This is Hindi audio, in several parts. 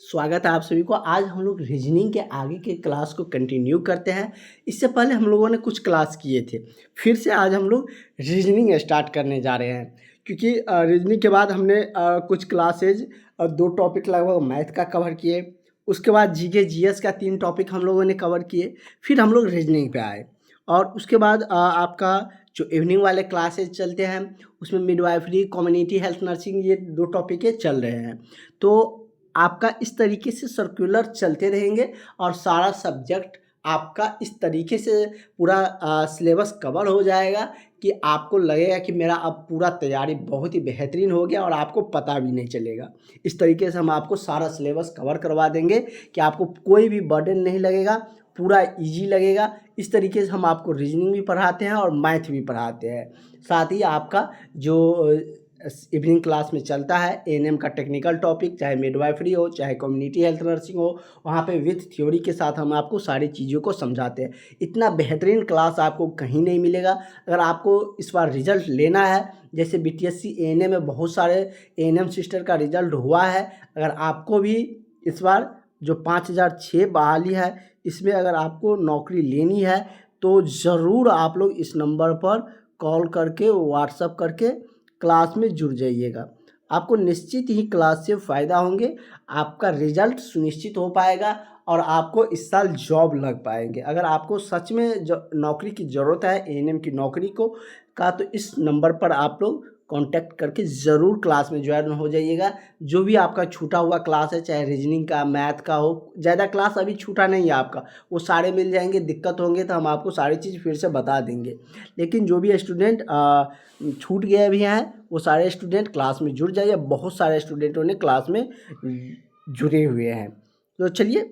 स्वागत है आप सभी को। आज हम लोग रीजनिंग के आगे के क्लास को कंटिन्यू करते हैं। इससे पहले हम लोगों ने कुछ क्लास किए थे, फिर से आज हम लोग रीजनिंग स्टार्ट करने जा रहे हैं। क्योंकि रीजनिंग के बाद हमने कुछ क्लासेज 2 टॉपिक लगभग मैथ का कवर किए, उसके बाद जीके जीएस का 3 टॉपिक हम लोगों ने कवर किए, फिर हम लोग रीजनिंग पे आए। और उसके बाद आपका जो इवनिंग वाले क्लासेज चलते हैं उसमें मिडवाइफरी, कम्युनिटी हेल्थ नर्सिंग, ये 2 टॉपिक चल रहे हैं। तो आपका इस तरीके से सर्कुलर चलते रहेंगे और सारा सब्जेक्ट आपका इस तरीके से पूरा सिलेबस कवर हो जाएगा कि आपको लगेगा कि मेरा अब पूरा तैयारी बहुत ही बेहतरीन हो गया और आपको पता भी नहीं चलेगा। इस तरीके से हम आपको सारा सिलेबस कवर करवा देंगे कि आपको कोई भी बर्डन नहीं लगेगा, पूरा इजी लगेगा। इस तरीके से हम आपको रीजनिंग भी पढ़ाते हैं और मैथ भी पढ़ाते हैं। साथ ही आपका जो इवनिंग क्लास में चलता है एएनएम का टेक्निकल टॉपिक, चाहे मिडवाइफरी हो चाहे कम्युनिटी हेल्थ नर्सिंग हो, वहाँ पे विथ थ्योरी के साथ हम आपको सारी चीज़ों को समझाते हैं। इतना बेहतरीन क्लास आपको कहीं नहीं मिलेगा। अगर आपको इस बार रिजल्ट लेना है, जैसे बीटीएससी एएनएम में बहुत सारे एएनएम सिस्टर का रिजल्ट हुआ है, अगर आपको भी इस बार जो 5006 बहाली है इसमें अगर आपको नौकरी लेनी है तो ज़रूर आप लोग इस नंबर पर कॉल करके व्हाट्सअप करके क्लास में जुड़ जाइएगा। आपको निश्चित ही क्लास से फ़ायदा होंगे, आपका रिजल्ट सुनिश्चित हो पाएगा और आपको इस साल जॉब लग पाएंगे। अगर आपको सच में नौकरी की ज़रूरत है एएनएम की नौकरी को तो इस नंबर पर आप लोग कांटेक्ट करके ज़रूर क्लास में ज्वाइन हो जाइएगा। जो भी आपका छूटा हुआ क्लास है, चाहे रीजनिंग का, मैथ का हो, ज़्यादा क्लास अभी छूटा नहीं है आपका, वो सारे मिल जाएंगे। दिक्कत होंगे तो हम आपको सारी चीज़ फिर से बता देंगे। लेकिन जो भी स्टूडेंट छूट गए भी हैं वो सारे स्टूडेंट क्लास में जुड़ जाइए। बहुत सारे स्टूडेंटों ने क्लास में जुड़े हुए हैं। तो चलिए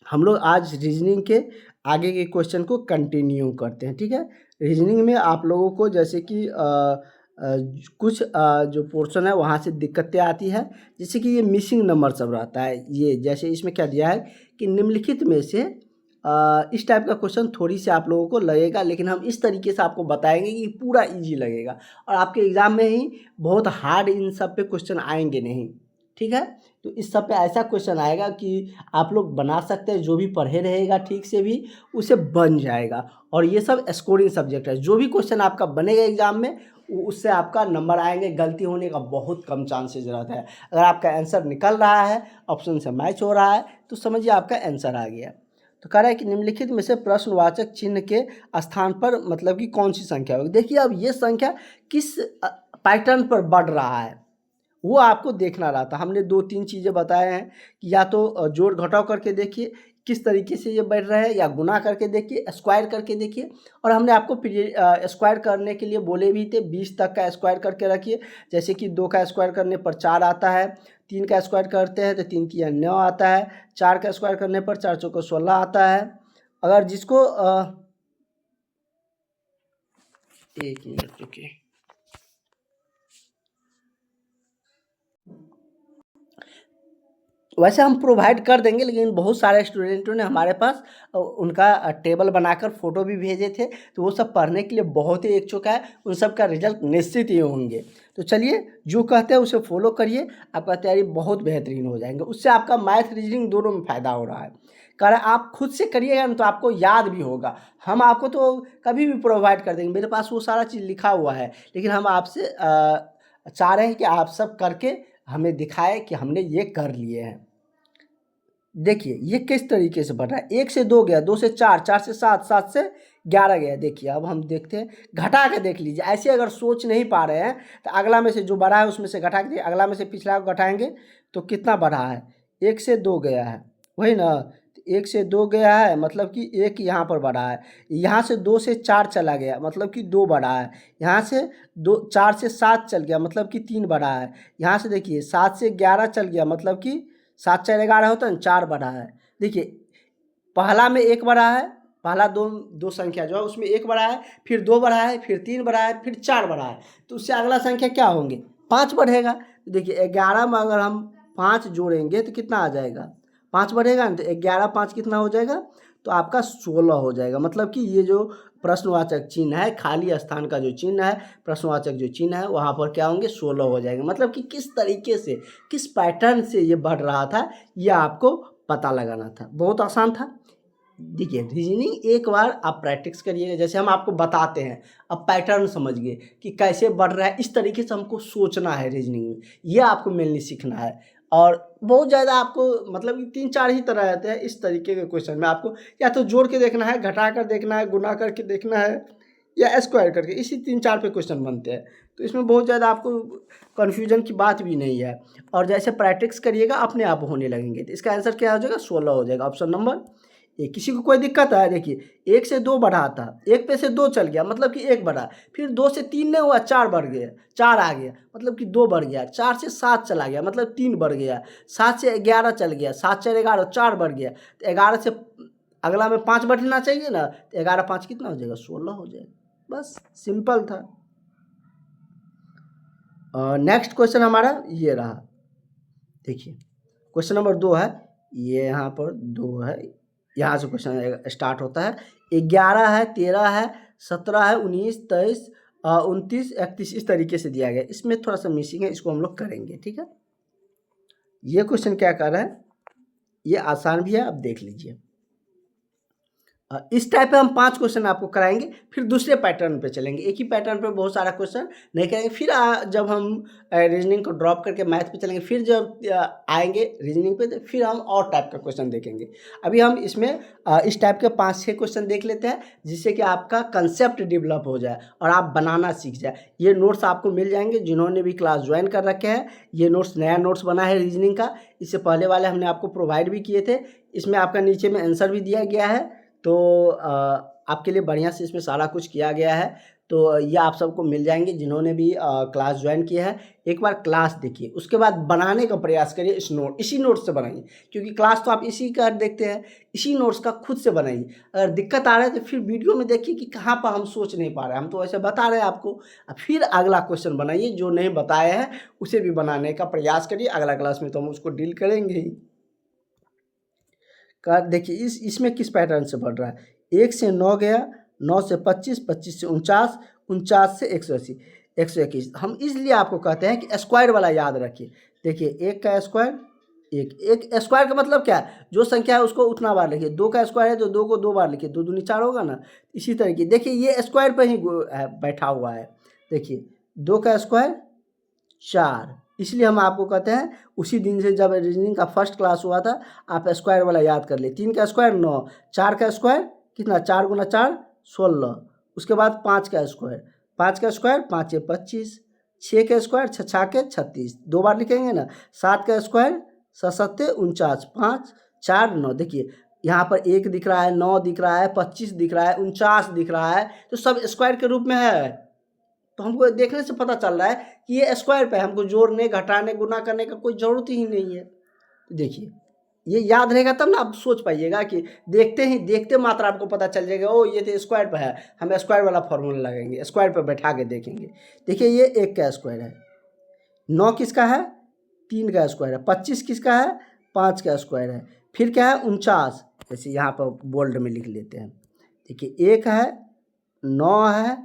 हम लोग आज रीजनिंग के आगे के क्वेश्चन को कंटिन्यू करते हैं, ठीक है। रीजनिंग में आप लोगों को जैसे कि कुछ जो पोर्शन है वहाँ से दिक्कतें आती है, जैसे कि ये मिसिंग नंबर सब रहता है। ये जैसे इसमें क्या दिया है कि निम्नलिखित में से इस टाइप का क्वेश्चन थोड़ी सी आप लोगों को लगेगा, लेकिन हम इस तरीके से आपको बताएंगे कि पूरा इजी लगेगा और आपके एग्ज़ाम में ही बहुत हार्ड इन सब पे क्वेश्चन आएंगे नहीं, ठीक है। तो इस सब पे ऐसा क्वेश्चन आएगा कि आप लोग बना सकते हैं, जो भी पढ़े रहेगा ठीक से भी उसे बन जाएगा। और ये सब स्कोरिंग सब्जेक्ट है, जो भी क्वेश्चन आपका बनेगा एग्जाम में उससे आपका नंबर आएंगे। गलती होने का बहुत कम चांसेस रहता है। अगर आपका आंसर निकल रहा है, ऑप्शन से मैच हो रहा है, तो समझिए आपका आंसर आ गया। तो कह रहा है कि निम्नलिखित में से प्रश्नवाचक चिन्ह के स्थान पर मतलब कि कौन सी संख्या होगी। देखिए अब ये संख्या किस पैटर्न पर बढ़ रहा है वो आपको देखना रहा था। हमने 2-3 चीज़ें बताए हैं कि या तो जोड़ घटाव करके देखिए किस तरीके से ये बढ़ रहा है, या गुना करके देखिए, स्क्वायर करके देखिए। और हमने आपको स्क्वायर करने के लिए बोले भी थे, 20 तक का स्क्वायर करके रखिए। जैसे कि 2 का स्क्वायर करने पर 4 आता है, 3 का स्क्वायर करते हैं तो 3 की 9 आता है, 4 का स्क्वायर करने पर 4 चौको 16 आता है। अगर जिसको 1 मिनट रुकिए, वैसे हम प्रोवाइड कर देंगे, लेकिन बहुत सारे स्टूडेंटों ने हमारे पास उनका टेबल बनाकर फ़ोटो भी भेजे थे, तो वो सब पढ़ने के लिए बहुत ही इच्छुक है। उन सब का रिजल्ट निश्चित ही होंगे। तो चलिए जो कहते हैं उसे फॉलो करिए, आपका तैयारी बहुत बेहतरीन हो जाएंगे। उससे आपका मैथ रीजनिंग दोनों में फ़ायदा हो रहा है। कारण आप खुद से करिएगा ना तो आपको याद भी होगा। हम आपको तो कभी भी प्रोवाइड कर देंगे, मेरे पास वो सारा चीज़ लिखा हुआ है, लेकिन हम आपसे चाह रहे हैं कि आप सब करके हमें दिखाएं कि हमने ये कर लिए हैं। देखिए ये किस तरीके से बढ़ रहा है। 1 से 2 गया, 2 से 4, 4 से 7, 7 से 11 गया। देखिए अब हम देखते हैं, घटा के देख लीजिए। ऐसे अगर सोच नहीं पा रहे हैं तो अगला में से जो बढ़ा है उसमें से घटा के, अगला में से पिछला को घटाएंगे तो कितना बढ़ा है। 1 से 2 गया है, वही ना। 1 से 2 गया है मतलब कि 1 यहाँ पर बढ़ा है। यहाँ से 2 से 4 चला गया मतलब कि 2 बढ़ा है। यहाँ से 4 से 7 चल गया मतलब कि 3 बढ़ा है। यहाँ से देखिए 7 से 11 चल गया मतलब कि 7 4 11 होता है ना, 4 बढ़ा है। देखिए पहला में 1 बढ़ा है, पहला दो संख्या जो है उसमें 1 बढ़ा है, फिर 2 बढ़ा है, फिर 3 बढ़ा है, फिर 4 बढ़ा है। तो उससे अगला संख्या क्या होंगे, 5 बढ़ेगा। तो देखिए 11 में अगर हम 5 जोड़ेंगे तो कितना आ जाएगा, 5 बढ़ेगा ना, तो 11 5 कितना हो जाएगा, तो आपका 16 हो जाएगा। मतलब कि ये जो प्रश्नवाचक चिन्ह है, खाली स्थान का जो चिन्ह है, प्रश्नवाचक जो चिन्ह है, वहाँ पर क्या होंगे, 16 हो जाएंगे। मतलब कि किस तरीके से, किस पैटर्न से ये बढ़ रहा था, ये आपको पता लगाना था। बहुत आसान था। देखिए, रीजनिंग एक बार आप प्रैक्टिस करिएगा, जैसे हम आपको बताते हैं, अब पैटर्न समझ गए कि कैसे बढ़ रहा है, इस तरीके से हमको सोचना है रीजनिंग में, ये आपको मेनली सीखना है। और बहुत ज़्यादा आपको मतलब 3-4 ही तरह रहते हैं इस तरीके के क्वेश्चन में। आपको या तो जोड़ के देखना है, घटा कर देखना है, गुना करके देखना है, या स्क्वायर करके, इसी 3-4 पे क्वेश्चन बनते हैं। तो इसमें बहुत ज़्यादा आपको कन्फ्यूजन की बात भी नहीं है। और जैसे प्रैक्टिस करिएगा अपने आप होने लगेंगे। तो इसका आंसर क्या हो जाएगा, 16 हो जाएगा, ऑप्शन नंबर ए। किसी को कोई दिक्कत है, देखिए 1 से 2 बढ़ा था, 1 पे से 2 चल गया, मतलब कि 1 बढ़ा, फिर 2 से 3 नहीं हुआ, 4 बढ़ गया, 4 आ गया, मतलब कि 2 बढ़ गया, 4 से 7 चला गया, मतलब 3 बढ़ गया, 7 से 11 चल गया, 7 4 11, 4 बढ़ गया, तो 11 से अगला में 5 बढ़ना चाहिए ना, तो 11 5 कितना हो जाएगा, 16 हो जाएगा। बस सिंपल था। नेक्स्ट क्वेश्चन हमारा ये रहा। देखिए क्वेश्चन नंबर 2 है, ये यहाँ पर 2 है, यहाँ से क्वेश्चन स्टार्ट होता है। 11 है, 13 है, 17 है, 19 23 29 31 इस तरीके से दिया गया। इसमें थोड़ा सा मिसिंग है, इसको हम लोग करेंगे, ठीक है। ये क्वेश्चन क्या कर रहा है, ये आसान भी है, आप देख लीजिए। इस टाइप पे हम 5 क्वेश्चन आपको कराएंगे, फिर दूसरे पैटर्न पे चलेंगे। एक ही पैटर्न पे बहुत सारा क्वेश्चन नहीं करेंगे। फिर जब हम रीजनिंग को ड्रॉप करके मैथ पे चलेंगे, फिर जब आएंगे रीजनिंग पे, तो फिर हम और टाइप का क्वेश्चन देखेंगे। अभी हम इसमें इस टाइप के 5-6 क्वेश्चन देख लेते हैं, जिससे कि आपका कंसेप्ट डेवलप हो जाए और आप बनाना सीख जाए। ये नोट्स आपको मिल जाएंगे, जिन्होंने भी क्लास ज्वाइन कर रखे हैं। ये नोट्स नया नोट्स बना है रीजनिंग का, इससे पहले वाले हमने आपको प्रोवाइड भी किए थे। इसमें आपका नीचे में आंसर भी दिया गया है, तो आपके लिए बढ़िया से इसमें सारा कुछ किया गया है। तो ये आप सबको मिल जाएंगे, जिन्होंने भी क्लास ज्वाइन किया है। एक बार क्लास देखिए, उसके बाद बनाने का प्रयास करिए। इसी नोट्स से बनाइए, क्योंकि क्लास तो आप इसी का देखते हैं, इसी नोट्स का खुद से बनाइए। अगर दिक्कत आ रहा है तो फिर वीडियो में देखिए कि कहाँ पर हम सोच नहीं पा रहे हैं, हम तो ऐसे बता रहे हैं आपको। फिर अगला क्वेश्चन बनाइए, जो नहीं बताए हैं उसे भी बनाने का प्रयास करिए। अगला क्लास में तो हम उसको डील करेंगे ही। देखिए इसमें किस पैटर्न से बढ़ रहा है। 1 से 9 गया, 9 से 25, 25 से 49, 49 से 180, 121। हम इसलिए आपको कहते हैं कि स्क्वायर वाला याद रखिए। देखिए 1 का स्क्वायर, एक स्क्वायर का मतलब क्या है, जो संख्या है उसको उतना बार लिखिए। 2 का स्क्वायर है तो 2 को 2 बार लिखिए, 2 दूनी 4 होगा ना। इसी तरीके देखिए ये स्क्वायर पर ही बैठा हुआ है। देखिए 2 का स्क्वायर 4, इसलिए हम आपको कहते हैं उसी दिन से जब रीजनिंग का फर्स्ट क्लास हुआ था, आप स्क्वायर वाला याद कर ले। 3 का स्क्वायर 9, 4 का स्क्वायर कितना, 4 गुना 4 16। उसके बाद 5 का स्क्वायर, 5 का स्क्वायर 5 से 25, 6 का स्क्वायर 6 6 के 36, 2 बार लिखेंगे ना। 7 का स्क्वायर 7 7 49, 5 4 9। देखिए यहाँ पर 1 दिख रहा है, 9 दिख रहा है, 25 दिख रहा है, 49 दिख रहा है, तो सब स्क्वायर के रूप में है। तो हमको देखने से पता चल रहा है कि ये स्क्वायर पे है, हमको जोड़ने घटाने गुना करने का कोई ज़रूरत ही नहीं है। तो देखिए ये याद रहेगा तब ना आप सोच पाइएगा, कि देखते मात्र आपको पता चल जाएगा, ओ ये तो स्क्वायर पे है, हम स्क्वायर वाला फॉर्मूला लगाएंगे, स्क्वायर पे बैठा के देखेंगे। देखिए ये 1 का स्क्वायर है, 9 किसका है, 3 का स्क्वायर है, 25 किसका है, 5 का स्क्वायर है, फिर क्या है 49, जैसे यहाँ पर बोल्ड में लिख लेते हैं। देखिए 1 है, 9 है,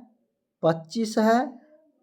25 है,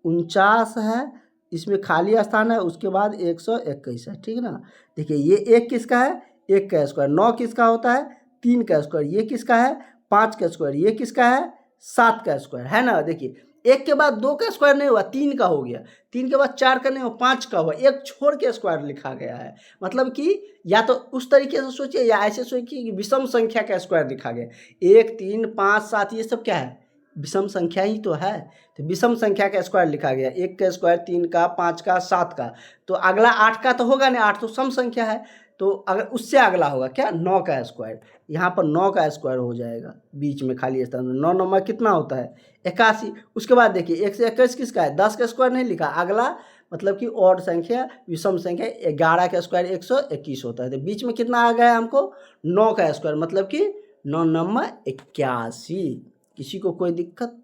49 है, इसमें खाली स्थान है, उसके बाद 121 है, ठीक है ना। देखिए ये 1 किसका है, 1 का स्क्वायर, 9 किसका होता है, 3 का स्क्वायर, ये किसका है, 5 का स्क्वायर, ये किसका है, 7 का स्क्वायर, है ना। देखिए 1 के बाद 2 का स्क्वायर नहीं हुआ, 3 का हो गया, 3 के बाद 4 का नहीं हुआ, 5 का हुआ, 1 छोड़ के स्क्वायर लिखा गया है। मतलब कि या तो उस तरीके से सोचिए, या ऐसे सोचिए कि विषम संख्या का स्क्वायर लिखा गया। 1 3 5 7 ये सब क्या है, विषम संख्या ही तो है। तो विषम संख्या का स्क्वायर लिखा गया, 1 का स्क्वायर, 3 का, 5 का, 7 का, तो अगला 8 का तो होगा नहीं, 8 तो सम संख्या है। तो अगर उससे अगला होगा क्या, 9 का स्क्वायर, यहाँ पर 9 का स्क्वायर हो जाएगा, बीच में खाली स्थान में 9 9 कितना होता है, 81। उसके बाद देखिए 1 से 21 किसका है, 10 का स्क्वायर नहीं लिखा, अगला मतलब कि ऑड संख्या, विषम संख्या, 11 का स्क्वायर 121 होता है। तो बीच में कितना आ गया हमको, 9 का स्क्वायर, मतलब कि 9 9 81। किसी को कोई दिक्कत,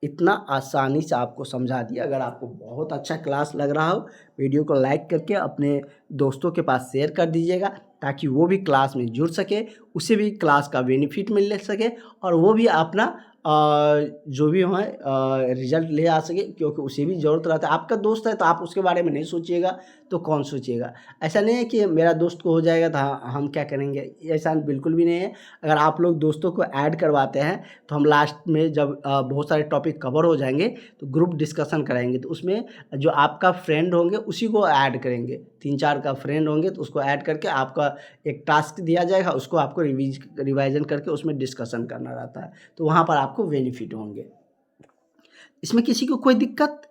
इतना आसानी से आपको समझा दिया। अगर आपको बहुत अच्छा क्लास लग रहा हो, वीडियो को लाइक करके अपने दोस्तों के पास शेयर कर दीजिएगा, ताकि वो भी क्लास में जुड़ सके, उसे भी क्लास का बेनिफिट मिल सके और वो भी अपना जो भी है रिजल्ट ले आ सके, क्योंकि उसे भी ज़रूरत रहता है। आपका दोस्त है तो आप उसके बारे में नहीं सोचिएगा तो कौन सोचिएगा। ऐसा नहीं है कि मेरा दोस्त को हो जाएगा तो हम क्या करेंगे, ऐसा बिल्कुल भी नहीं है। अगर आप लोग दोस्तों को ऐड करवाते हैं तो हम लास्ट में जब बहुत सारे टॉपिक कवर हो जाएंगे तो ग्रुप डिस्कशन कराएंगे, तो उसमें जो आपका फ्रेंड होंगे उसी को ऐड करेंगे। 3-4 का फ्रेंड होंगे तो उसको ऐड करके आपका एक टास्क दिया जाएगा, उसको आपको रिवाइजन करके उसमें डिस्कशन करना रहता है, तो वहाँ पर आपको बेनिफिट होंगे। इसमें किसी को कोई दिक्कत?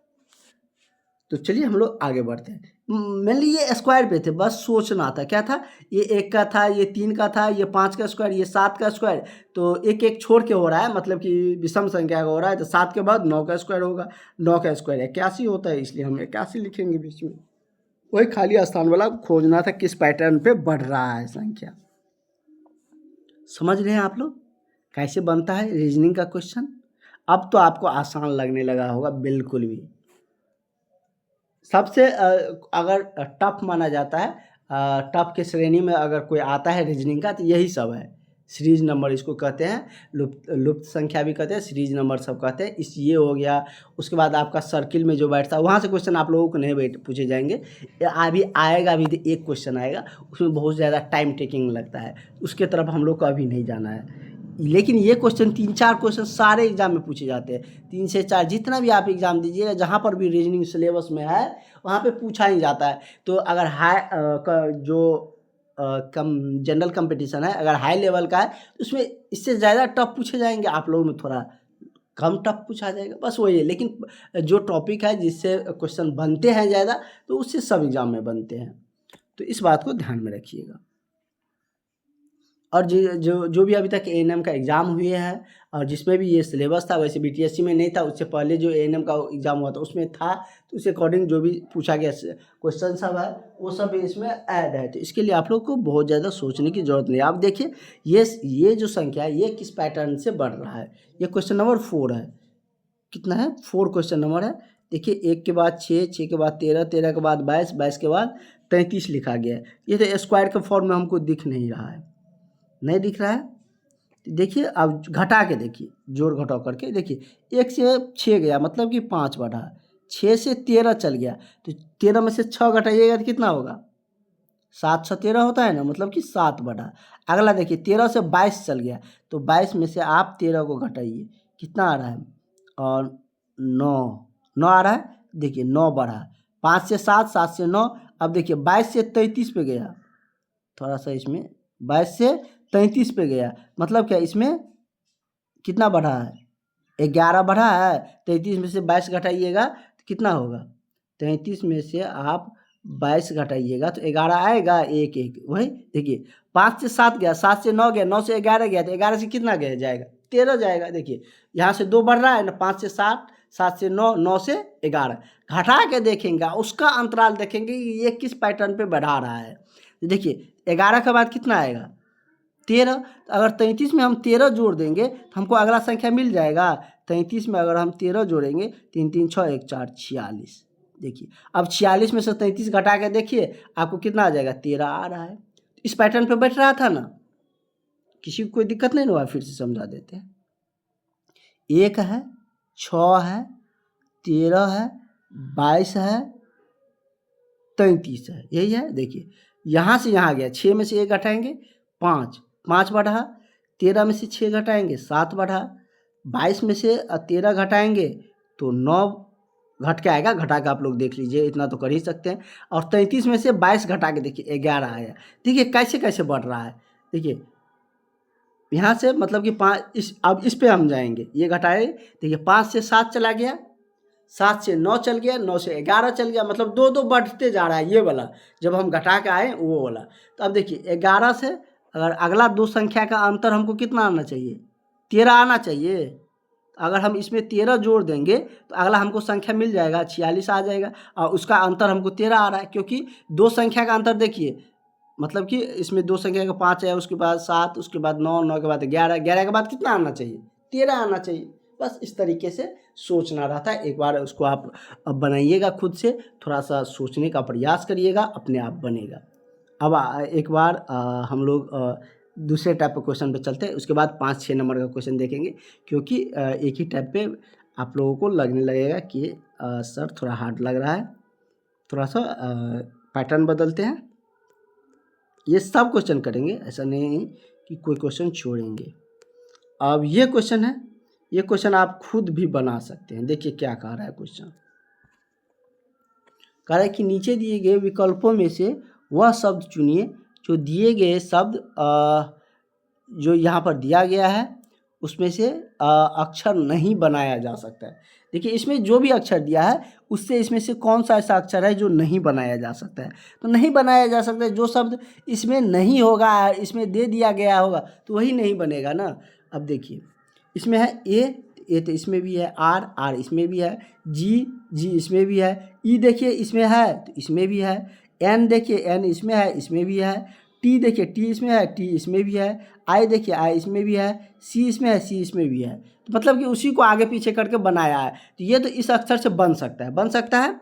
तो चलिए हम लोग आगे बढ़ते हैं। मेनली ये स्क्वायर पे थे, बस सोचना था क्या था, ये 1 का था, ये 3 का था, ये 5 का स्क्वायर, ये 7 का स्क्वायर, तो एक एक छोड़ के हो रहा है, मतलब कि विषम संख्या का हो रहा है, तो 7 के बाद 9 का स्क्वायर होगा। 9 का स्क्वायर 81 होता है, इसलिए हम 81 लिखेंगे बीच में। वही खाली स्थान वाला खोजना था, किस पैटर्न पे बढ़ रहा है संख्या। समझ रहे हैं आप लोग कैसे बनता है रीजनिंग का क्वेश्चन? अब तो आपको आसान लगने लगा होगा बिल्कुल भी। सबसे अगर टफ माना जाता है, टफ के श्रेणी में अगर कोई आता है रीजनिंग का, तो यही सब है। सीरीज नंबर इसको कहते हैं, लुप्त संख्या भी कहते हैं, सीरीज नंबर सब कहते हैं। इस ये हो गया। उसके बाद आपका सर्किल में जो बैठता है, वहाँ से क्वेश्चन आप लोगों को नहीं पूछे जाएंगे। अभी आएगा, अभी एक क्वेश्चन आएगा, उसमें बहुत ज़्यादा टाइम टेकिंग लगता है, उसके तरफ हम लोग को अभी नहीं जाना है। लेकिन ये क्वेश्चन 3-4 क्वेश्चन सारे एग्जाम में पूछे जाते हैं। 3 से 4 जितना भी आप एग्जाम दीजिएगा, जहाँ पर भी रीजनिंग सिलेबस में है वहाँ पे पूछा ही जाता है। तो अगर कम जनरल कंपटीशन है, अगर हाई लेवल का है, तो उसमें इससे ज़्यादा टफ पूछे जाएंगे, आप लोगों में थोड़ा कम टफ पूछा जाएगा, बस वही है। लेकिन जो टॉपिक है जिससे क्वेश्चन बनते हैं ज़्यादा, तो उससे सब एग्जाम में बनते हैं, तो इस बात को ध्यान में रखिएगा। और जो भी अभी तक एएनएम का एग्ज़ाम हुए हैं और जिसमें भी ये सिलेबस था, वैसे बीटीएससी में नहीं था, उससे पहले जो एएनएम का एग्ज़ाम हुआ था उसमें था, तो उस अकॉर्डिंग जो भी पूछा गया क्वेश्चन सब है वो सब भी इसमें ऐड है। तो इसके लिए आप लोग को बहुत ज़्यादा सोचने की ज़रूरत नहीं है। आप देखिए ये जो संख्या है ये किस पैटर्न से बढ़ रहा है। ये क्वेश्चन नंबर 4 है। कितना है? 4 क्वेश्चन नंबर है। देखिए 1 के बाद 6, 6 के बाद 13, 13 के बाद 22, 22 के बाद 33 लिखा गया है। ये तो स्क्वायर के फॉर्म में हमको दिख नहीं रहा है, नहीं दिख रहा है। देखिए अब घटा के देखिए, जोड़ घटाव करके देखिए, 1 से 6 गया मतलब कि 5 बढ़ा, 6 से 13 चल गया, तो 13 में से 6 घटाइएगा तो कितना होगा? 7 से 13 होता है ना, मतलब कि 7 बढ़ा। अगला देखिए 13 से 22 चल गया, तो 22 में से आप 13 को घटाइए, कितना आ रहा है? और 9 आ रहा है। देखिए 9 बढ़ा, 5 से 7, 7 से 9। अब देखिए 22 से 33 पे गया, थोड़ा सा इसमें 22 से 33 पे गया, मतलब क्या इसमें कितना बढ़ा है? 11 बढ़ा है। 33 में से 22 घटाइएगा तो कितना होगा? 33 में से आप 22 घटाइएगा तो 11 आएगा, 1 1 वही। देखिए 5 से 7 गया, 7 से 9 गया, 9 से 11 गया, तो 11 से कितना गया जाएगा? 13 जाएगा। देखिए यहाँ से 2 बढ़ रहा है ना, 5 से 7, 7 से 9, 9 से 11, घटा के देखेंगे, उसका अंतराल देखेंगे कि ये किस पैटर्न पे बढ़ा रहा है। तो देखिए 11 के बाद कितना आएगा? 13। तो अगर 33 में हम 13 जोड़ देंगे तो हमको अगला संख्या मिल जाएगा। 33 में अगर हम 13 जोड़ेंगे, 3 3 6 1 4 46। देखिए अब 46 में से 33 घटा के देखिए, आपको कितना आ जाएगा? 13 आ रहा है। इस पैटर्न पे बैठ रहा था ना, किसी को कोई दिक्कत नहीं हुआ? फिर से समझा देते हैं। 1 है, 6 है, 13 है, 22 है, 33 है, यही है। देखिए यहाँ से यहाँ गया, 6 में से 1 घटाएंगे 5, 5 बढ़ा। 13 में से 6 घटाएंगे 7 बढ़ा। 22 में से 13 घटाएंगे तो 9 घट के आएगा, घटा के आप लोग देख लीजिए, इतना तो कर ही सकते हैं। और 33 में से 22 घटा के देखिए 11 आया। देखिए कैसे कैसे बढ़ रहा है। देखिए यहाँ से मतलब कि 5, अब इस पे हम जाएंगे, ये घटाए। देखिए 5 से 7 चला गया, 7 से 9 चल गया, 9 से 11 चल गया, मतलब 2 बढ़ते जा रहा है ये वाला, जब हम घटा के आए वो वाला। तो अब देखिए 11 से अगर अगला 2 संख्या का अंतर हमको कितना आना चाहिए? 13 आना चाहिए। अगर हम इसमें 13 जोड़ देंगे तो अगला हमको संख्या मिल जाएगा, 46 आ जाएगा, और उसका अंतर हमको 13 आ रहा है, क्योंकि 2 संख्या का अंतर देखिए, मतलब कि इसमें 2 संख्या का 5 है, उसके बाद 7, उसके बाद 9, 9 के बाद 11, 11 के बाद कितना आना चाहिए? 13 आना चाहिए। बस इस तरीके से सोचना रहता है। एक बार उसको आप अब बनाइएगा, खुद से थोड़ा सा सोचने का प्रयास करिएगा, अपने आप बनेगा। अब एक बार हम लोग दूसरे टाइप के क्वेश्चन पे चलते हैं, उसके बाद 5-6 नंबर का क्वेश्चन देखेंगे, क्योंकि एक ही टाइप पे आप लोगों को लगने लगेगा कि सर थोड़ा हार्ड लग रहा है। थोड़ा सा पैटर्न बदलते हैं, ये सब क्वेश्चन करेंगे, ऐसा नहीं कि कोई क्वेश्चन छोड़ेंगे। अब ये क्वेश्चन है, ये क्वेश्चन आप खुद भी बना सकते हैं। देखिए क्या कह रहा है क्वेश्चन, कह रहा है कि नीचे दिए गए विकल्पों में से वह शब्द चुनिए जो दिए गए शब्द जो यहाँ पर दिया गया है उसमें से अक्षर नहीं बनाया जा सकता है। देखिए इसमें जो भी अक्षर दिया है उससे इसमें से कौन सा ऐसा अक्षर है जो नहीं बनाया जा सकता है। तो नहीं बनाया जा सकता है, जो शब्द इसमें नहीं होगा, इसमें दे दिया गया होगा तो वही नहीं बनेगा ना। अब देखिए इसमें है ए तो इसमें भी है, आर इसमें भी है, जी इसमें भी है, ई देखिए इसमें है तो इसमें भी है, एन देखिए एन इसमें है, इसमें भी है, टी देखिए टी इसमें है, टी इसमें भी है, आई देखिए आई इसमें भी है, सी इसमें है, सी इसमें भी है। तो मतलब कि उसी को आगे पीछे करके बनाया है, तो ये तो इस अक्षर से बन सकता है,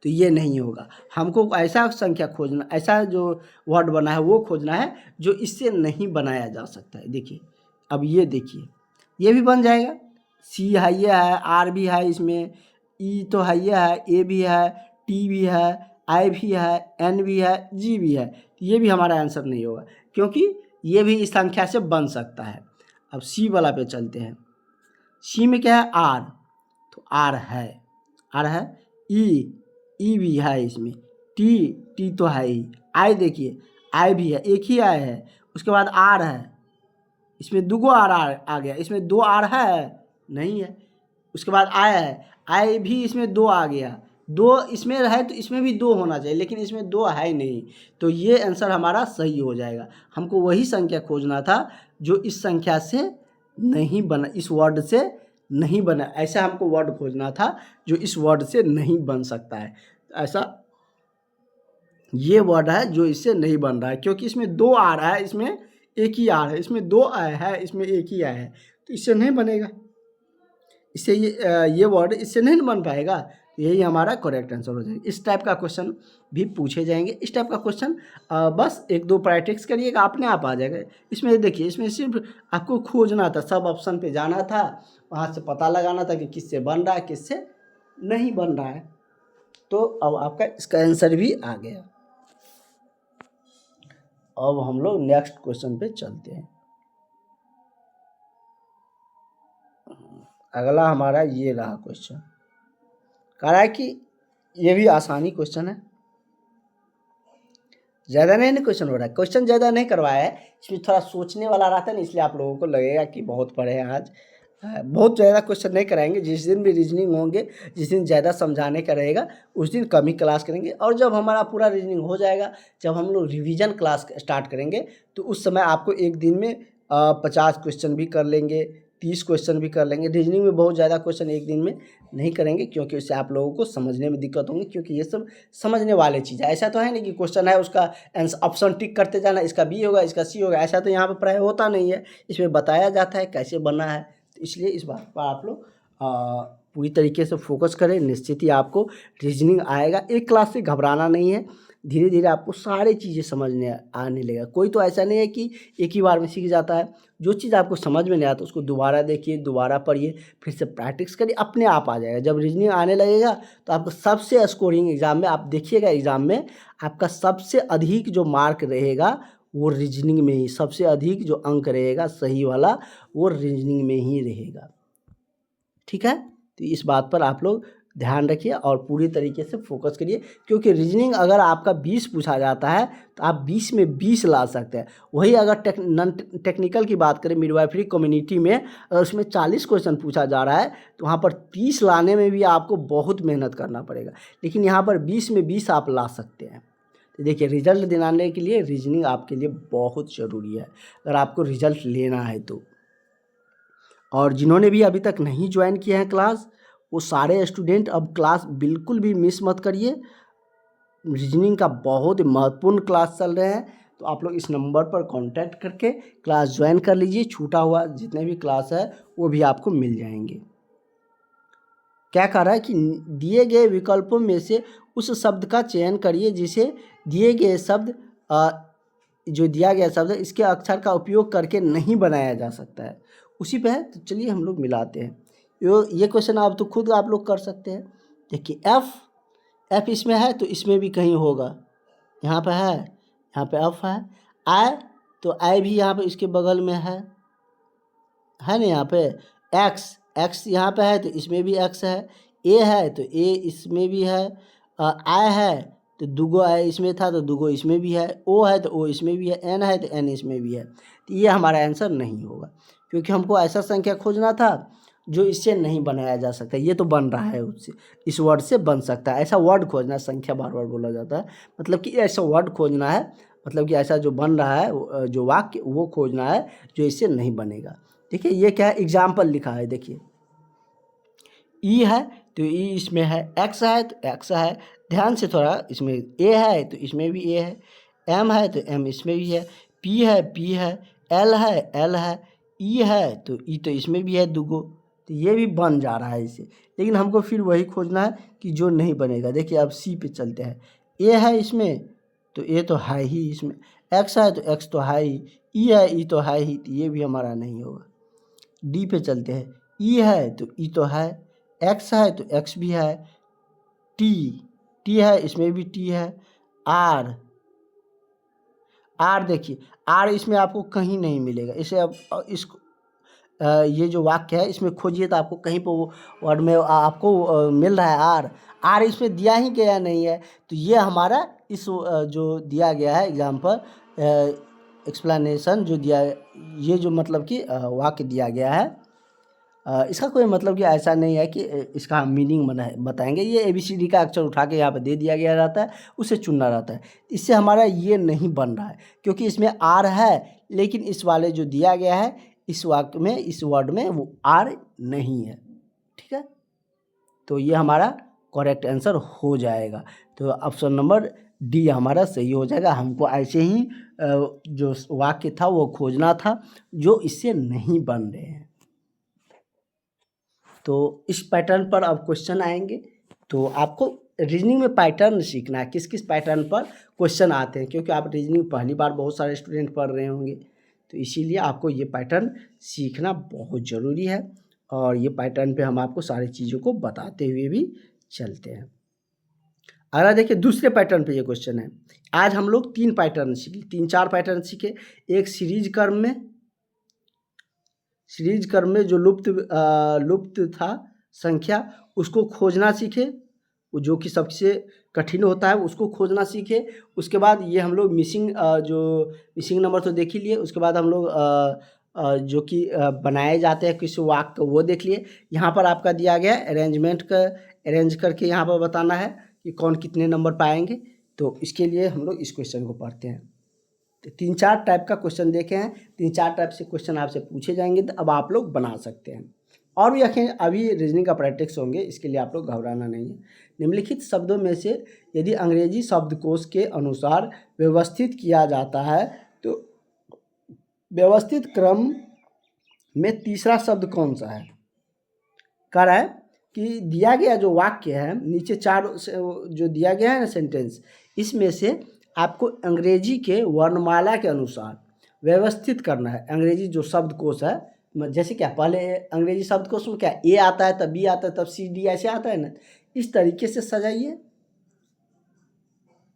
तो ये नहीं होगा। हमको ऐसा संख्या खोजना, ऐसा जो वर्ड बना है वो खोजना है जो इससे नहीं बनाया जा सकता है। देखिए अब ये देखिए ये भी बन जाएगा, सी है, ये है, आर भी है, इसमें ई तो है, ये है, ए भी है, टी भी है, आई भी है, एन भी है, जी भी है। ये भी हमारा आंसर नहीं होगा क्योंकि ये भी इस संख्या से बन सकता है। अब सी वाला पे चलते हैं, सी में क्या है, आर, तो आर है, ई भी है, इसमें टी तो है ही, आई देखिए आई भी है, एक ही आई है, उसके बाद आर है, इसमें दो आर आ गया, इसमें 2 आर है नहीं है, उसके बाद आई है, आई भी इसमें 2 आ गया, 2 इसमें है तो इसमें भी 2 होना चाहिए, लेकिन इसमें 2 है ही नहीं, तो ये आंसर हमारा सही हो जाएगा। हमको वही संख्या खोजना था जो इस संख्या से नहीं बना, इस वर्ड से नहीं बना, ऐसा हमको वर्ड खोजना था जो इस वर्ड से नहीं बन सकता है। ऐसा ये वर्ड है जो इससे नहीं बन रहा है, क्योंकि इसमें 2 आ रहा है, इसमें एक ही आ रहा है, इसमें 2 आया है, इसमें एक ही आया है, तो इससे नहीं बनेगा, इससे ये वर्ड इससे नहीं बन पाएगा। यही हमारा करेक्ट आंसर हो जाएगा। इस टाइप का क्वेश्चन भी पूछे जाएंगे। इस टाइप का क्वेश्चन बस 1-2 प्रैक्टिस करिएगा, अपने आप आ जाएगा। इसमें देखिए इसमें सिर्फ आपको खोजना था, सब ऑप्शन पे जाना था, वहाँ से पता लगाना था कि किससे बन रहा है किससे नहीं बन रहा है। तो अब आपका इसका आंसर भी आ गया। अब हम लोग नेक्स्ट क्वेश्चन पे चलते हैं। अगला हमारा ये रहा क्वेश्चन, कह रहा है कि ये भी आसानी क्वेश्चन है, ज़्यादा नहीं क्वेश्चन हो रहा है, क्वेश्चन ज़्यादा नहीं करवाया है, इसमें थोड़ा सोचने वाला रहता है ना, इसलिए आप लोगों को लगेगा कि बहुत पढ़े हैं आज। बहुत ज़्यादा क्वेश्चन नहीं कराएंगे, जिस दिन भी रीजनिंग होंगे, जिस दिन ज़्यादा समझाने का रहेगा उस दिन कम ही क्लास करेंगे, और जब हमारा पूरा रीजनिंग हो जाएगा, जब हम लोग रिवीजन क्लास स्टार्ट करेंगे तो उस समय आपको एक दिन में 50 क्वेश्चन भी कर लेंगे, 30 क्वेश्चन भी कर लेंगे। रीजनिंग में बहुत ज़्यादा क्वेश्चन एक दिन में नहीं करेंगे, क्योंकि उससे आप लोगों को समझने में दिक्कत होंगी, क्योंकि ये सब समझने वाले चीज़ है। ऐसा तो है नहीं कि क्वेश्चन है उसका ऑप्शन टिक करते जाना, इसका बी होगा इसका सी होगा, ऐसा तो यहाँ पर प्राय होता नहीं है। इसमें बताया जाता है कैसे बना है, तो इसलिए इस बात पर आप लोग पूरी तरीके से फोकस करें, निश्चित ही आपको रीजनिंग आएगा। एक क्लास से घबराना नहीं है, धीरे धीरे आपको सारी चीज़ें समझने आने लगेगा। कोई तो ऐसा नहीं है कि एक ही बार में सीख जाता है। जो चीज़ आपको समझ में नहीं आता उसको दोबारा देखिए, दोबारा पढ़िए, फिर से प्रैक्टिस करिए, अपने आप आ जाएगा। जब रीजनिंग आने लगेगा तो आपको सबसे स्कोरिंग एग्ज़ाम में, आप देखिएगा एग्ज़ाम में आपका सबसे अधिक जो मार्क रहेगा वो रीजनिंग में ही, सबसे अधिक जो अंक रहेगा सही वाला वो रीजनिंग में ही रहेगा। ठीक है, तो इस बात पर आप लोग ध्यान रखिए और पूरी तरीके से फोकस करिए, क्योंकि रीजनिंग अगर आपका 20 पूछा जाता है तो आप 20 में 20 ला सकते हैं। वही अगर नॉन टेक्निकल की बात करें, मिडवाइफरी कम्युनिटी में अगर उसमें 40 क्वेश्चन पूछा जा रहा है तो वहाँ पर 30 लाने में भी आपको बहुत मेहनत करना पड़ेगा, लेकिन यहाँ पर 20 में 20 आप ला सकते हैं। तो देखिए रिजल्ट दिलाने के लिए रीजनिंग आपके लिए बहुत ज़रूरी है, अगर आपको रिजल्ट लेना है तो। और जिन्होंने भी अभी तक नहीं ज्वाइन किया है क्लास, वो सारे स्टूडेंट अब क्लास बिल्कुल भी मिस मत करिए। रीजनिंग का बहुत महत्वपूर्ण क्लास चल रहे हैं, तो आप लोग इस नंबर पर कांटेक्ट करके क्लास ज्वाइन कर लीजिए। छूटा हुआ जितने भी क्लास है वो भी आपको मिल जाएंगे। क्या कह रहा है कि दिए गए विकल्पों में से उस शब्द का चयन करिए जिसे दिए गए शब्द जो दिया गया शब्द है इसके अक्षर का उपयोग करके नहीं बनाया जा सकता है। उसी पे है, तो चलिए हम लोग मिलाते हैं। ये क्वेश्चन आप तो खुद आप लोग कर सकते हैं। देखिए एफ इसमें है तो इसमें भी कहीं होगा, यहाँ पे है, यहाँ पे एफ है। आई तो आई भी यहाँ पे इसके बगल में है ना। यहाँ पे एक्स यहाँ पे है तो इसमें भी एक्स है। ए है तो ए इसमें भी है। आई है तो दुगो आई इसमें था तो दुगो इसमें भी है। ओ है तो ओ इसमें भी है। एन है तो एन इसमें भी है। तो ये हमारा आंसर नहीं होगा, क्योंकि हमको ऐसा संख्या खोजना था जो इससे नहीं बनाया जा सकता। ये तो बन रहा है उससे, इस वर्ड से बन सकता है। ऐसा वर्ड खोजना है, संख्या बार बार बोला जाता है, मतलब कि ऐसा वर्ड खोजना है, मतलब कि ऐसा जो बन रहा है जो वाक्य वो खोजना है जो इससे नहीं बनेगा। देखिए ये क्या है, एग्जाम्पल लिखा है। देखिए ई है तो ई इसमें है, एक्स है तो एक्स है, ध्यान से थोड़ा, इसमें ए है तो इसमें भी ए है, एम है तो एम इसमें भी है, पी है, एल है, ई है तो ई तो इसमें भी है दुगो। तो ये भी बन जा रहा है इससे, लेकिन हमको फिर वही खोजना है कि जो नहीं बनेगा। देखिए अब सी पे चलते हैं। ए है इसमें तो ए तो है ही इसमें, एक्स है तो एक्स तो है ही, ई है ई तो है ही, तो ये भी हमारा नहीं होगा। डी पे चलते हैं। ई है तो ई तो है, एक्स है तो एक्स भी है, टी है इसमें भी टी है, आर देखिए आर इसमें आपको कहीं नहीं मिलेगा। इसे अब इसको ये जो वाक्य है इसमें खोजिए तो आपको कहीं पर वर्ड में आपको मिल रहा है आर इसमें दिया ही गया नहीं है। तो ये हमारा इस जो दिया गया है एग्जाम्पल एक्सप्लेनेशन जो दिया, ये जो मतलब कि वाक्य दिया गया है, इसका कोई मतलब कि ऐसा नहीं है कि इसका मीनिंग बताएंगे। ये ABCD का अक्षर उठा के यहाँ पे दे दिया गया रहता है, उसे चुनना रहता है। इससे हमारा ये नहीं बन रहा है, क्योंकि इसमें आर है, लेकिन इस वाले जो दिया गया है इस वाक्य में, इस वर्ड में वो आर नहीं है। ठीक है, तो ये हमारा करेक्ट आंसर हो जाएगा। तो ऑप्शन नंबर डी हमारा सही हो जाएगा। हमको ऐसे ही जो वाक्य था वो खोजना था जो इससे नहीं बन रहे हैं। तो इस पैटर्न पर अब क्वेश्चन आएंगे। तो आपको रीजनिंग में पैटर्न सीखना है, किस किस पैटर्न पर क्वेश्चन आते हैं, क्योंकि आप रीजनिंग पहली बार बहुत सारे स्टूडेंट पढ़ रहे होंगे, तो इसीलिए आपको ये पैटर्न सीखना बहुत ज़रूरी है। और ये पैटर्न पे हम आपको सारी चीज़ों को बताते हुए भी चलते हैं। अगला देखिए दूसरे पैटर्न पे ये क्वेश्चन है। आज हम लोग 3 पैटर्न सीखे, 3-4 पैटर्न सीखे। एक सीरीज क्रम में जो लुप्त था संख्या, उसको खोजना सीखे, जो कि सबसे कठिन होता है उसको खोजना सीखे। उसके बाद ये हम लोग मिसिंग नंबर तो देख ही लिए। उसके बाद हम लोग जो कि बनाए जाते हैं किसी वाक्य, वो देख लिए। यहाँ पर आपका दिया गया अरेंज करके यहाँ पर बताना है कि कौन कितने नंबर पाएंगे। तो इसके लिए हम लोग इस क्वेश्चन को पढ़ते हैं। तो 3-4 टाइप का क्वेश्चन देखे हैं, 3-4 टाइप से क्वेश्चन आपसे पूछे जाएंगे, तो अब आप लोग बना सकते हैं। और भी अभी रीजनिंग का प्रैक्टिस होंगे, इसके लिए आप लोग घबराना नहीं है। निम्नलिखित शब्दों में से यदि अंग्रेजी शब्दकोश के अनुसार व्यवस्थित किया जाता है तो व्यवस्थित क्रम में तीसरा शब्द कौन सा है। कह रहा है कि दिया गया जो वाक्य है, नीचे 4 जो दिया गया है ना सेंटेंस, इसमें से आपको अंग्रेजी के वर्णमाला के अनुसार व्यवस्थित करना है। अंग्रेजी जो शब्दकोश है, जैसे क्या पहले अंग्रेजी शब्दकोश में क्या ए आता है, तब बी आता है, तब सी डी ऐसे आता है ना, इस तरीके से सजाइए।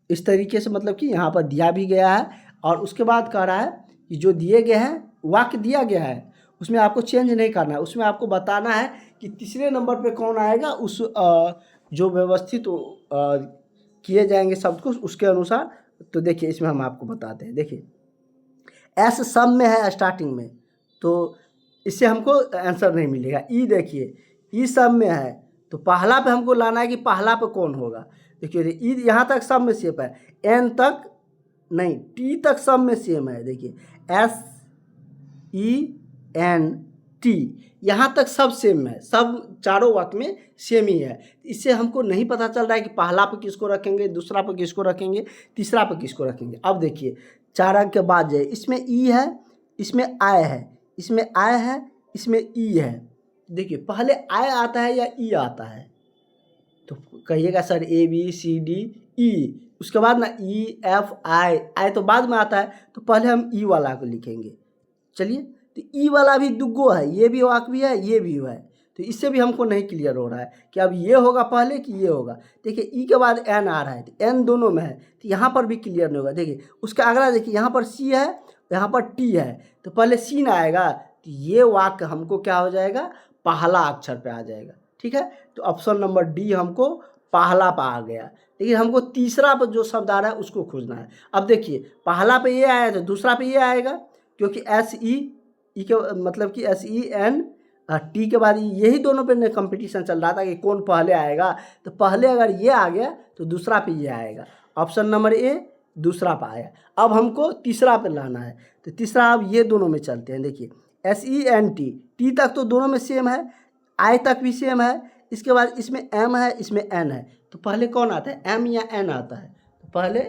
इस तरीके से, मतलब कि यहाँ पर दिया भी गया है और उसके बाद कह रहा है कि जो दिए गए हैं वाक्य दिया गया है उसमें आपको चेंज नहीं करना है, उसमें आपको बताना है कि तीसरे नंबर पे कौन आएगा, उस जो व्यवस्थित किए जाएंगे शब्दकोश उसके अनुसार। तो देखिए इसमें हम आपको बताते हैं। देखिए एस सब में है स्टार्टिंग में, तो इससे हमको आंसर नहीं मिलेगा। ई देखिए ई सब में है, तो पहला पे हमको लाना है कि पहला पे कौन होगा। देखिए ई यहाँ तक सब में सेम है, एन तक नहीं, टी तक सब में सेम है। देखिए SENT यहाँ तक सब सेम है, सब चारों वाक्य में सेम ही है। इससे हमको नहीं पता चल रहा है कि पहला पे किसको रखेंगे, दूसरा पे किसको रखेंगे, तीसरा पे किसको रखेंगे। अब देखिए 4 अंक के बाद जाए, इसमें ई है, इसमें आई है, इसमें आई है, इसमें ई है, देखिए पहले आई आता है या ई आता है, तो कहिएगा sir A B C D E, उसके बाद ना ई एफ आई तो बाद में आता है, तो पहले हम ई वाला को लिखेंगे। चलिए, तो ई वाला भी दुगो है, ये भी वाक भी है, ये भी है, तो इससे भी हमको नहीं क्लियर हो रहा है कि अब ये होगा पहले कि ये होगा। देखिए ई के बाद एन आ रहा है, तो एन दोनों में है, तो यहाँ पर भी क्लियर नहीं होगा। देखिए उसका अगला देखिए, यहाँ पर सी है, यहाँ पर टी है, तो पहले सी ना आएगा, तो ये वाक्य हमको क्या हो जाएगा, पहला अक्षर पे आ जाएगा। ठीक है, तो ऑप्शन नंबर डी हमको पहला पे आ गया। लेकिन हमको तीसरा पर जो शब्द आ रहा है उसको खोजना है। अब देखिए पहला पे ये आया तो दूसरा पे ये आएगा, क्योंकि एस ई के मतलब कि एस ई एन टी के बाद यही दोनों पे कंपटीशन चल रहा था कि कौन पहले आएगा, तो पहले अगर ये आ गया तो दूसरा पे ये आएगा। ऑप्शन नंबर ए दूसरा पे आया। अब हमको तीसरा पे लाना है, तो तीसरा अब ये दोनों में चलते हैं। देखिए S E N T, T तक तो दोनों में सेम है, आई तक भी सेम है, इसके बाद इसमें एम है, इसमें एन है, तो पहले कौन आता है, एम या एन आता है, तो पहले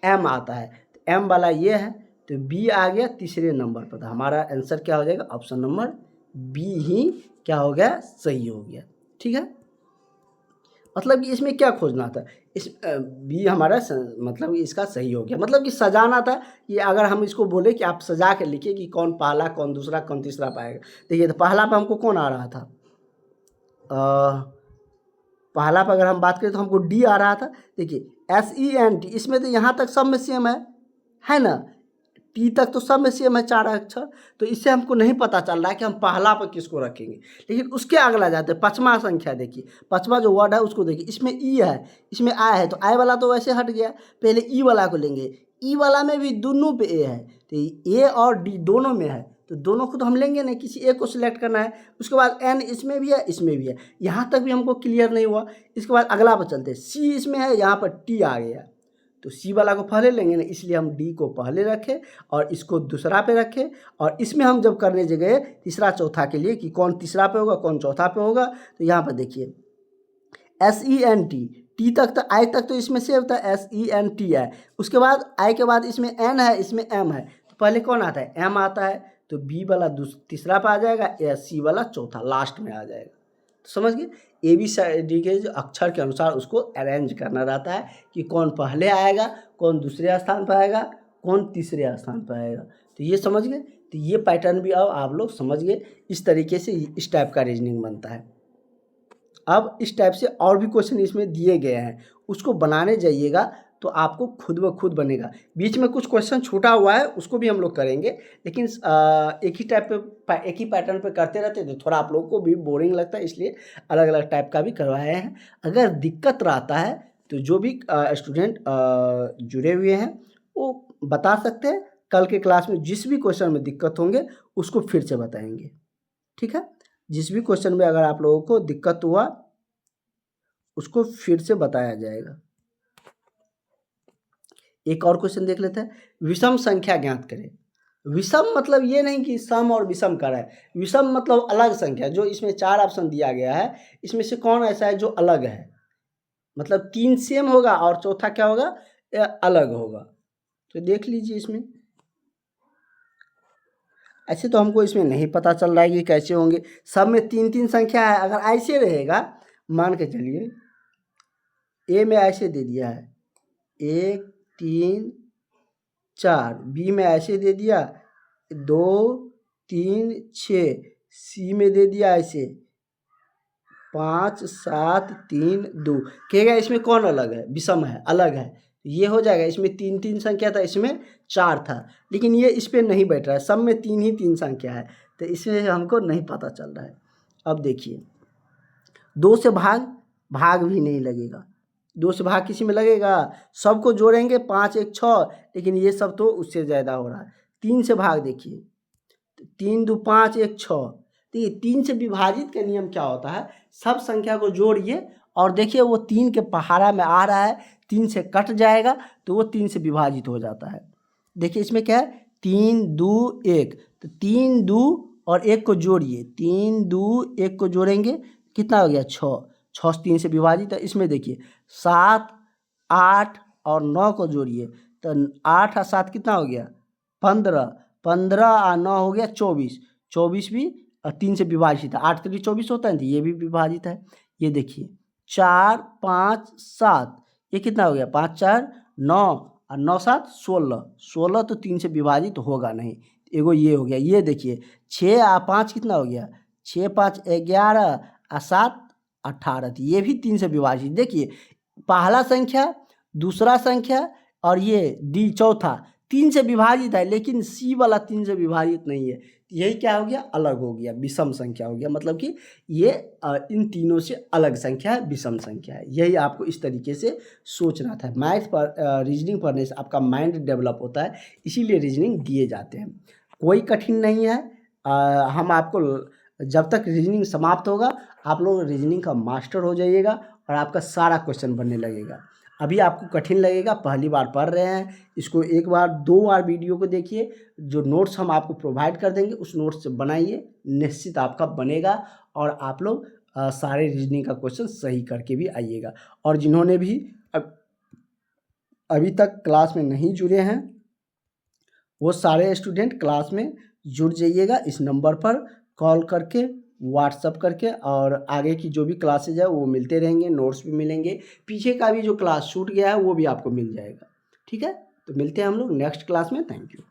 एम आता है, तो एम वाला ये है, तो बी आ गया तीसरे नंबर पर। तो हमारा आंसर क्या हो जाएगा, ऑप्शन नंबर बी ही क्या हो गया, सही हो गया। ठीक है, मतलब कि इसमें क्या खोजना था, इस बी हमारा मतलब इसका सही हो गया, मतलब कि सजाना था कि अगर हम इसको बोले कि आप सजा के लिखिए कि कौन पहला कौन दूसरा कौन तीसरा पाएगा। देखिए तो पहला पे हमको कौन आ रहा था, पहला पे अगर हम बात करें तो हमको डी आ रहा था। देखिए एस ई एन टी, इसमें तो यहाँ तक सब में सेम है ना, टी तक तो सब में सेम है 4 अक्षर, तो इससे हमको नहीं पता चल रहा है कि हम पहला पर किसको रखेंगे। लेकिन उसके अगला जाते हैं, 5वां संख्या देखिए, 5वां जो वर्ड है उसको देखिए, इसमें ई है, इसमें आई है, तो आई वाला तो वैसे हट गया, पहले ई वाला को लेंगे। ई वाला में भी दोनों पे ए है, तो ए और डी दोनों में है, तो दोनों को तो हम लेंगे नहीं, किसी एक को सिलेक्ट करना है। उसके बाद एन इसमें भी है, इसमें भी है, यहाँ तक भी हमको क्लियर नहीं हुआ। इसके बाद अगला पर चलते हैं, सी इसमें है, यहाँ पर टी आ गया, तो सी वाला को पहले लेंगे ना, इसलिए हम डी को पहले रखें और इसको दूसरा पे रखें। और इसमें हम जब करने जगह तीसरा चौथा के लिए कि कौन तीसरा पे होगा कौन चौथा पे होगा, तो यहाँ पर देखिए S E N T, T तक तो आई तक तो इसमें सेव था, एस ई एन टी है, उसके बाद आई के बाद इसमें एन है, इसमें एम है, तो पहले कौन आता है, एम आता है, तो बी वाला तीसरा पे आ जाएगा, या सी वाला चौथा लास्ट में आ जाएगा। तो समझ गए, ए बी सी डी के जो अक्षर के अनुसार उसको अरेंज करना रहता है कि कौन पहले आएगा, कौन दूसरे स्थान पर आएगा, कौन तीसरे स्थान पर आएगा। तो ये समझ गए, तो ये पैटर्न भी अब आप लोग समझ गए। इस तरीके से इस टाइप का रीजनिंग बनता है। अब इस टाइप से और भी क्वेश्चन इसमें दिए गए हैं, उसको बनाने जाइएगा तो आपको खुद ब खुद बनेगा। बीच में कुछ क्वेश्चन छूटा हुआ है, उसको भी हम लोग करेंगे, लेकिन एक ही टाइप पे एक ही पैटर्न पे करते रहते तो थोड़ा आप लोगों को भी बोरिंग लगता है, इसलिए अलग अलग टाइप का भी करवाए हैं। अगर दिक्कत रहता है तो जो भी स्टूडेंट जुड़े हुए हैं वो बता सकते हैं, कल के क्लास में जिस भी क्वेश्चन में दिक्कत होंगे उसको फिर से बताएंगे। ठीक है, जिस भी क्वेश्चन में अगर आप लोगों को दिक्कत हुआ उसको फिर से बताया जाएगा। एक और क्वेश्चन देख लेते हैं, विषम संख्या ज्ञात करें। विषम मतलब ये नहीं कि सम और विषम कर है, विषम मतलब अलग संख्या। जो इसमें 4 ऑप्शन दिया गया है, इसमें से कौन ऐसा है जो अलग है, मतलब 3 सेम होगा और चौथा क्या होगा, अलग होगा। तो देख लीजिए, इसमें ऐसे तो हमको इसमें नहीं पता चल रहा है कि कैसे होंगे। सब में 3-3 संख्या है, अगर ऐसे रहेगा, मान के चलिए ए में ऐसे दे दिया है 1 3 4, बी में ऐसे दे दिया 2 3 6, सी में दे दिया ऐसे 5 7 3 2। कहेगा इसमें कौन अलग है, विषम है, अलग है, ये हो जाएगा। इसमें 3-3 संख्या था, इसमें 4 था, लेकिन ये इस पर नहीं बैठ रहा है, सब में 3 ही 3 संख्या है, तो इसमें हमको नहीं पता चल रहा है। अब देखिए 2 से भाग भी नहीं लगेगा, 2 से भाग किसी में लगेगा, सबको जोड़ेंगे 5 1 6, लेकिन ये सब तो उससे ज़्यादा हो रहा है। 3 से भाग देखिए, 3 2 5 1 6, तो ये 3 से विभाजित का नियम क्या होता है, सब संख्या को जोड़िए और देखिए वो 3 के पहाड़ा में आ रहा है, 3 से कट जाएगा तो वो 3 से विभाजित हो जाता है। देखिए इसमें क्या है, 3 2 1, तो 3 2 और 1 को जोड़िए, 3 2 1 को जोड़ेंगे कितना हो गया 6, 6 3 से विभाजित है। इसमें देखिए 7 8 और 9 को जोड़िए, तो 8 और 7 कितना हो गया 15, 15 और 9 हो गया 24, 24 भी 3 से विभाजित है, 8 3 24 होता है तो ये भी विभाजित है। ये देखिए 4 5 7, ये कितना हो गया 5 4 9 और 9 7 16, 16 तो 3 से विभाजित होगा नहीं, एगो ये हो गया। ये देखिए 6 और 5 कितना हो गया, 6 5 11 और 7 18, तो ये भी 3 से विभाजित। देखिए पहला संख्या, दूसरा संख्या और ये डी चौथा 3 से विभाजित है, लेकिन सी वाला 3 से विभाजित नहीं है। यही क्या हो गया, अलग हो गया, विषम संख्या हो गया। मतलब कि ये इन तीनों से अलग संख्या है, विषम संख्या है। यही आपको इस तरीके से सोचना था। मैथ पर रीजनिंग पढ़ने से आपका माइंड डेवलप होता है, इसीलिए रीजनिंग दिए जाते हैं। कोई कठिन नहीं है। हम आपको जब तक रीजनिंग समाप्त होगा आप लोग रीजनिंग का मास्टर हो जाइएगा और आपका सारा क्वेश्चन बनने लगेगा। अभी आपको कठिन लगेगा, पहली बार पढ़ रहे हैं, इसको एक बार 2 बार वीडियो को देखिए। जो नोट्स हम आपको प्रोवाइड कर देंगे उस नोट्स से बनाइए, निश्चित आपका बनेगा और आप लोग सारे रीजनिंग का क्वेश्चन सही करके भी आइएगा। और जिन्होंने भी अभी तक क्लास में नहीं जुड़े हैं वो सारे स्टूडेंट क्लास में जुड़ जाइएगा, इस नंबर पर कॉल करके, व्हाट्सअप करके। और आगे की जो भी क्लासेज है वो मिलते रहेंगे, नोट्स भी मिलेंगे, पीछे का भी जो क्लास छूट गया है वो भी आपको मिल जाएगा। ठीक है, तो मिलते हैं हम लोग नेक्स्ट क्लास में। Thank you.